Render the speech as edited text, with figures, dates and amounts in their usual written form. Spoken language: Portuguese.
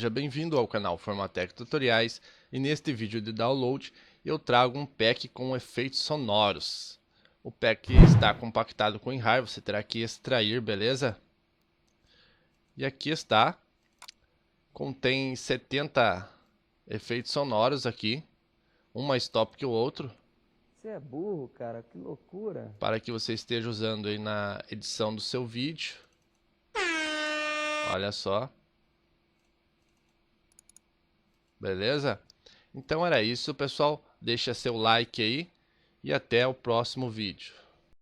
Seja bem-vindo ao canal Formatec Tutoriais e neste vídeo de download eu trago um pack com efeitos sonoros. O pack está compactado com WinRAR, você terá que extrair, beleza? E aqui está, contém 70 efeitos sonoros aqui, um mais top que o outro, Você é burro, cara, que loucura. para que você esteja usando aí na edição do seu vídeo. Olha só. Beleza? Então era isso, pessoal. Deixa seu like aí e até o próximo vídeo.